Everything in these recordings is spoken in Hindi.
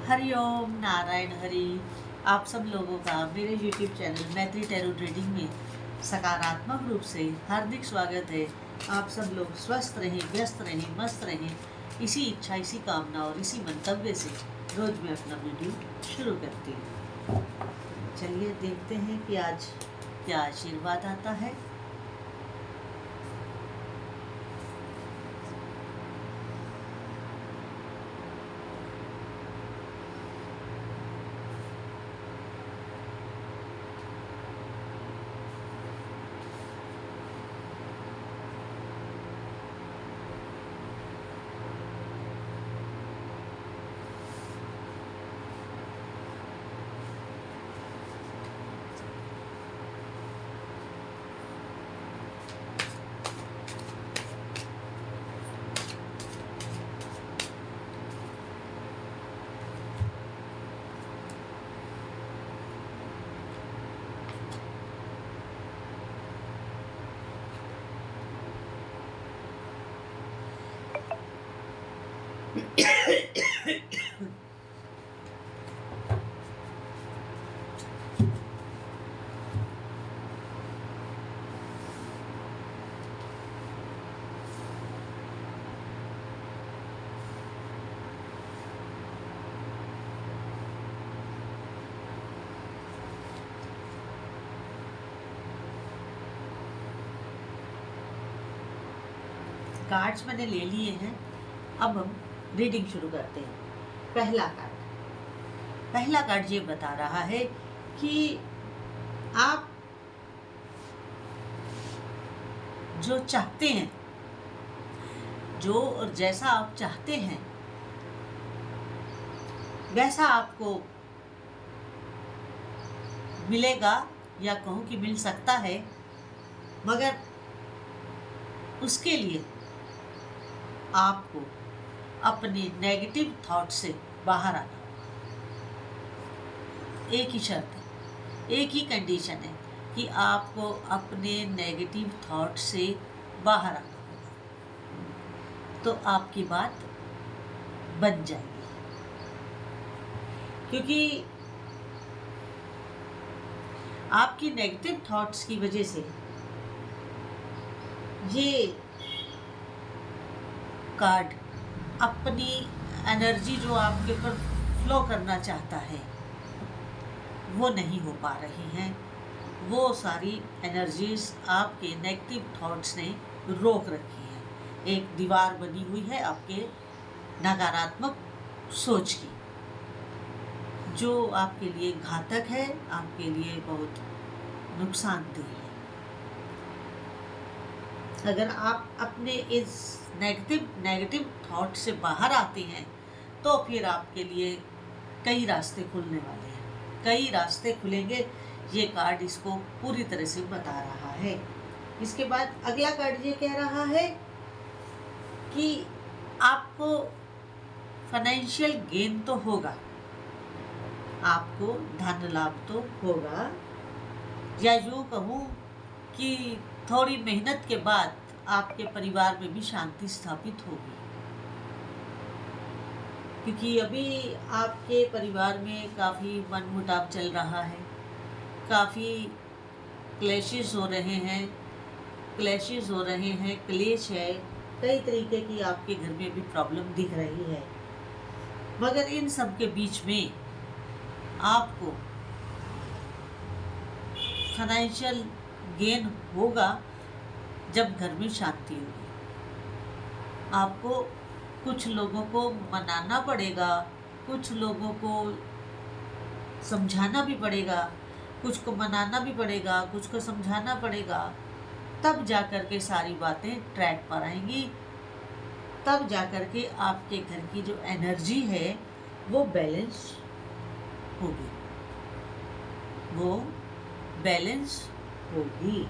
हरिओम नारायण हरि। आप सब लोगों का मेरे YouTube चैनल मैत्री टैरो ट्रेडिंग में सकारात्मक रूप से हार्दिक स्वागत है। आप सब लोग स्वस्थ रहें, व्यस्त रहें, मस्त रहें। इसी इच्छा, इसी कामना और इसी मंतव्य से रोज मैं अपना वीडियो शुरू करती हूँ। चलिए देखते हैं कि आज क्या आशीर्वाद आता है। कार्ड्स मैंने ले लिए हैं। अब हम रीडिंग शुरू करते हैं। पहला कार्ड ये बता रहा है कि आप जो चाहते हैं, जो और जैसा आप चाहते हैं वैसा आपको मिलेगा, या कहूँ कि मिल सकता है, मगर उसके लिए आपको अपने नेगेटिव थॉट से बाहर आना होगा। एक ही शर्त है, एक ही कंडीशन है कि आपको अपने नेगेटिव थॉट से बाहर आना होगा, तो आपकी बात बन जाएगी। क्योंकि आपकी नेगेटिव थॉट्स की वजह से ये कार्ड अपनी एनर्जी जो आपके ऊपर फ्लो करना चाहता है वो नहीं हो पा रही हैं। वो सारी एनर्जीज आपके नेगेटिव थॉट्स ने रोक रखी है। एक दीवार बनी हुई है आपके नकारात्मक सोच की, जो आपके लिए घातक है, आपके लिए बहुत नुकसानदेह है। अगर आप अपने इस नेगेटिव थॉट से बाहर आते हैं तो फिर आपके लिए कई रास्ते खुलने वाले हैं, कई रास्ते खुलेंगे। ये कार्ड इसको पूरी तरह से बता रहा है। इसके बाद अगला कार्ड ये कह रहा है कि आपको फाइनेंशियल गेन तो होगा, आपको धन लाभ तो होगा, या यूँ कहूँ कि थोड़ी मेहनत के बाद आपके परिवार में भी शांति स्थापित होगी। क्योंकि अभी आपके परिवार में काफ़ी मनमुटाव चल रहा है, काफ़ी क्लेशेस हो रहे हैं, क्लेश है, कई तरीके की आपके घर में भी प्रॉब्लम दिख रही है। मगर इन सब के बीच में आपको फाइनेंशियल गेन होगा जब घर में शांति होगी। आपको कुछ लोगों को मनाना पड़ेगा, कुछ लोगों को समझाना भी पड़ेगा, कुछ को मनाना भी पड़ेगा, कुछ को समझाना पड़ेगा, तब जाकर के सारी बातें ट्रैक पर आएंगी। तब जाकर के आपके घर की जो एनर्जी है वो बैलेंस होगी, वो बैलेंस होगी।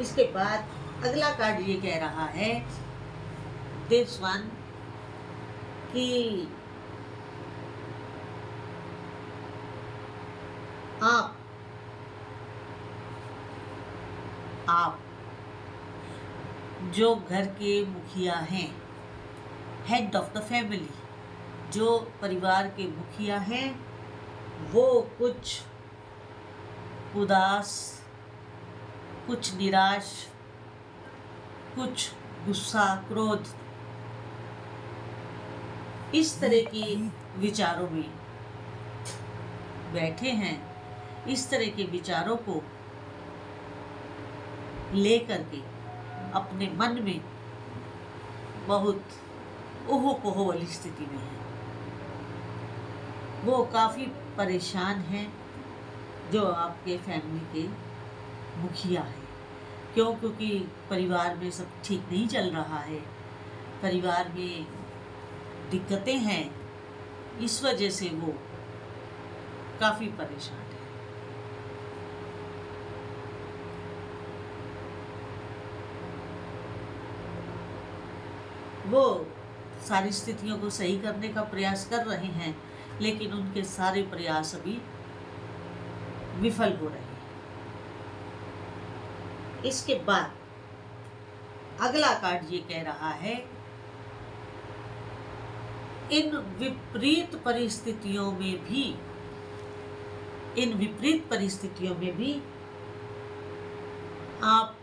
इसके बाद अगला कार्ड ये कह रहा है दिस वन कि आप जो घर के मुखिया हैं, हेड ऑफ द फैमिली, जो परिवार के मुखिया हैं, वो कुछ उदास, कुछ निराश, कुछ गुस्सा, क्रोध, इस तरह के विचारों में बैठे हैं। इस तरह के विचारों को लेकर के अपने मन में बहुत ओहो-पोहो वाली स्थिति में है। वो काफ़ी परेशान हैं, जो आपके फैमिली के मुखिया हैं। क्यों? क्योंकि परिवार में सब ठीक नहीं चल रहा है, परिवार में दिक्कतें हैं, इस वजह से वो काफ़ी परेशान है। वो सारी स्थितियों को सही करने का प्रयास कर रहे हैं, लेकिन उनके सारे प्रयास अभी विफल हो रहे हैं। इसके बाद अगला कार्ड ये कह रहा है, इन विपरीत परिस्थितियों में भी आप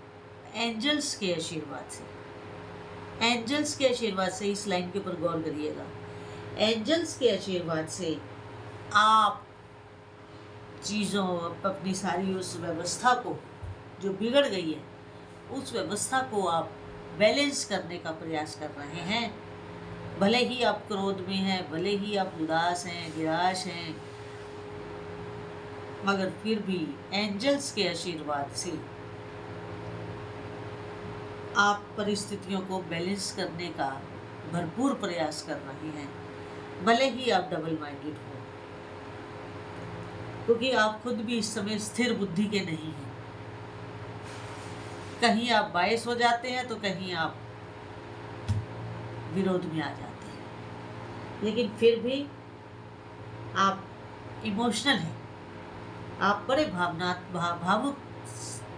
एंजल्स के आशीर्वाद से इस लाइन के ऊपर गौर करिएगा। एंजल्स के आशीर्वाद से आप चीज़ों, अपनी सारी उस व्यवस्था को जो बिगड़ गई है, उस व्यवस्था को आप बैलेंस करने का प्रयास कर रहे हैं। भले ही आप क्रोध में हैं, भले ही आप उदास हैं, निराश हैं, मगर फिर भी एंजल्स के आशीर्वाद से आप परिस्थितियों को बैलेंस करने का भरपूर प्रयास कर रहे हैं। भले ही आप डबल माइंडेड हो, क्योंकि आप खुद भी इस समय स्थिर बुद्धि के नहीं हैं। कहीं आप बायस हो जाते हैं तो कहीं आप विरोध में आ जाते हैं, लेकिन फिर भी आप इमोशनल हैं, आप बड़े भावुक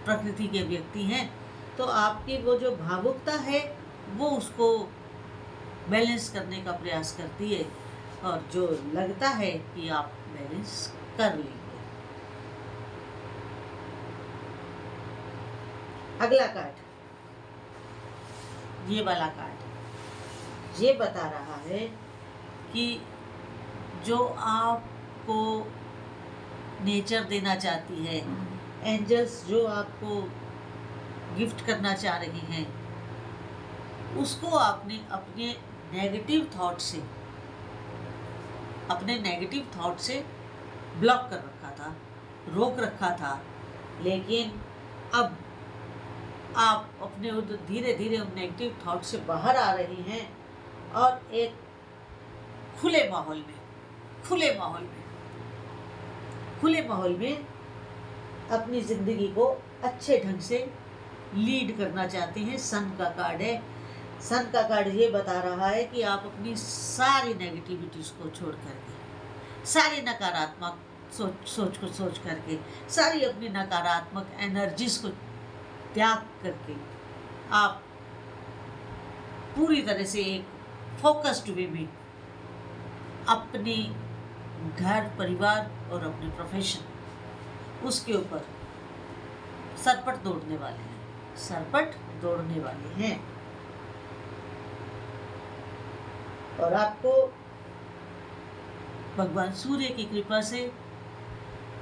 प्रकृति के व्यक्ति हैं। तो आपकी वो जो भावुकता है, वो उसको बैलेंस करने का प्रयास करती है, और जो लगता है कि आप बैलेंस कर लेंगे। अगला कार्ड, ये वाला कार्ड ये बता रहा है कि जो आपको नेचर देना चाहती है, एंजल्स जो आपको गिफ्ट करना चाह रही हैं, उसको आपने अपने नेगेटिव थॉट से ब्लॉक कर रखा था, रोक रखा था। लेकिन अब आप अपने धीरे धीरे उन नेगेटिव थॉट से बाहर आ रही हैं, और एक खुले माहौल में अपनी जिंदगी को अच्छे ढंग से लीड करना चाहते हैं। सन का कार्ड है। सन का कार्ड ये बता रहा है कि आप अपनी सारी नेगेटिविटीज को छोड़ करके, सारी नकारात्मक सोच करके, सारी अपनी नकारात्मक एनर्जीज को त्याग करके आप पूरी तरह से एक फोकस्ड वे में अपने घर, परिवार और अपने प्रोफेशन, उसके ऊपर सरपट दौड़ने वाले हैं। और आपको भगवान सूर्य की कृपा से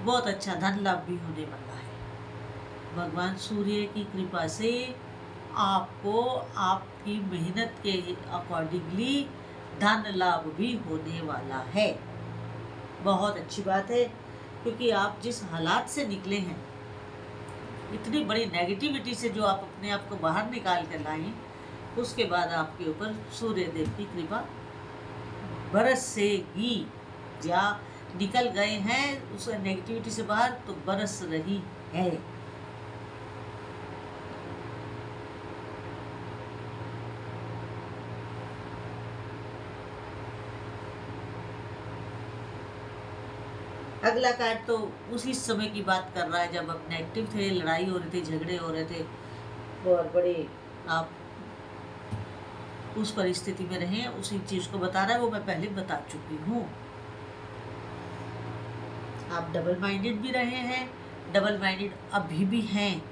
बहुत अच्छा धन लाभ भी होने वाला है। भगवान सूर्य की कृपा से आपको आपकी मेहनत के अकॉर्डिंगली धन लाभ भी होने वाला है। बहुत अच्छी बात है, क्योंकि आप जिस हालात से निकले हैं, इतनी बड़ी नेगेटिविटी से जो आप अपने आप को बाहर निकाल कर लाए, उसके बाद आपके ऊपर सूर्य देव की कृपा बरसेगी। या निकल गए हैं उस नेगेटिविटी से बाहर, तो बरस रही है। अगला कार्ड तो उसी समय की बात कर रहा है जब आप नेगेटिव थे, लड़ाई हो रही थी, झगड़े हो रहे थे, और बड़े आप उस परिस्थिति में रहें, उसी चीज़ को बता रहा है, वो मैं पहले बता चुकी हूँ। आप डबल माइंडेड भी रहे हैं, डबल माइंडेड अभी भी हैं,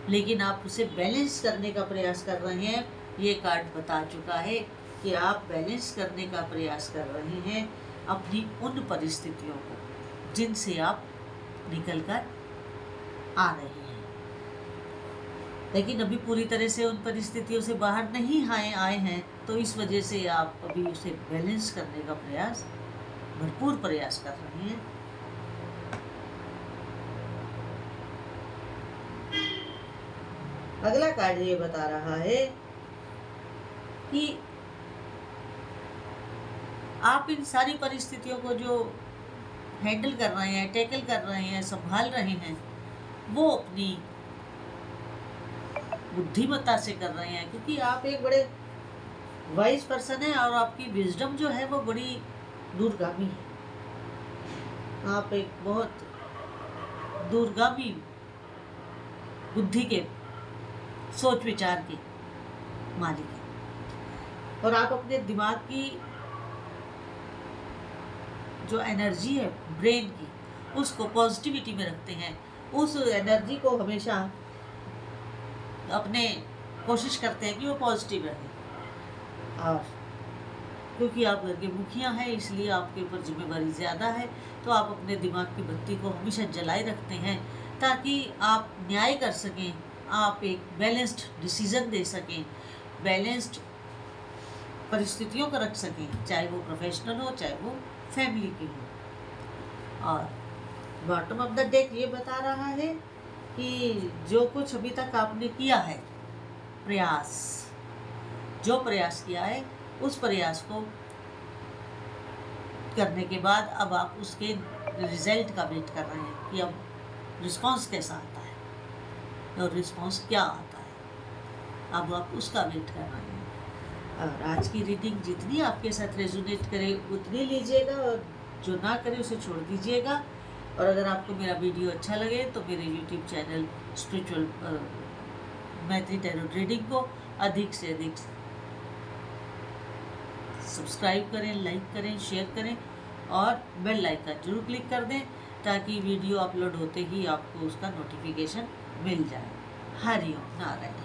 लेकिन आप उसे बैलेंस करने का प्रयास कर रहे हैं। ये कार्ड बता चुका है कि आप बैलेंस करने का प्रयास कर रहे हैं अपनी उन परिस्थितियों को जिनसे आप निकल कर आ रहे हैं, लेकिन अभी पूरी तरह से उन परिस्थितियों से बाहर नहीं आए हैं। तो इस वजह से आप अभी उसे बैलेंस करने का प्रयास, भरपूर प्रयास कर रहे हैं। अगला कार्ड ये बता रहा है कि आप इन सारी परिस्थितियों को जो हैंडल कर रहे हैं, टैकल कर रहे हैं, संभाल रहे हैं, वो अपनी बुद्धिमत्ता से कर रहे हैं, क्योंकि आप एक बड़े वाइज पर्सन हैं और आपकी विजडम जो है वो बड़ी दूरगामी है। आप एक बहुत दूरगामी बुद्धि के, सोच विचार के मालिक हैं, और आप अपने दिमाग की जो एनर्जी है ब्रेन की, उसको पॉजिटिविटी में रखते हैं। उस एनर्जी को हमेशा अपने कोशिश करते हैं कि वो पॉजिटिव रहे। और क्योंकि आप घर के मुखिया हैं, इसलिए आपके ऊपर जिम्मेवारी ज़्यादा है, तो आप अपने दिमाग की बत्ती को हमेशा जलाए रखते हैं ताकि आप न्याय कर सकें, आप एक बैलेंस्ड डिसीज़न दे सकें, बैलेंस्ड परिस्थितियों को रख सकें, चाहे वो प्रोफेशनल हो, चाहे वो फैमिली की हो। और बॉटम ऑफ द डेक ये बता रहा है कि जो कुछ अभी तक आपने किया है, प्रयास, जो प्रयास किया है, उस प्रयास को करने के बाद अब आप उसके रिजल्ट का वेट कर रहे हैं कि अब रिस्पांस कैसा आता है और रिस्पांस क्या आता है, अब आप उसका वेट कर रहे हैं। और आज की रीडिंग जितनी आपके साथ रेजोनेट करे उतनी लीजिएगा, और जो ना करे उसे छोड़ दीजिएगा। और अगर आपको मेरा वीडियो अच्छा लगे तो मेरे यूट्यूब चैनल स्पिरिचुअल मैत्री टैरो रीडिंग को अधिक से अधिक सब्सक्राइब करें, लाइक करें, शेयर करें और बेल आइकन जरूर क्लिक कर दें ताकि वीडियो अपलोड होते ही आपको उसका नोटिफिकेशन मिल जाए। हरि ओम नारायण।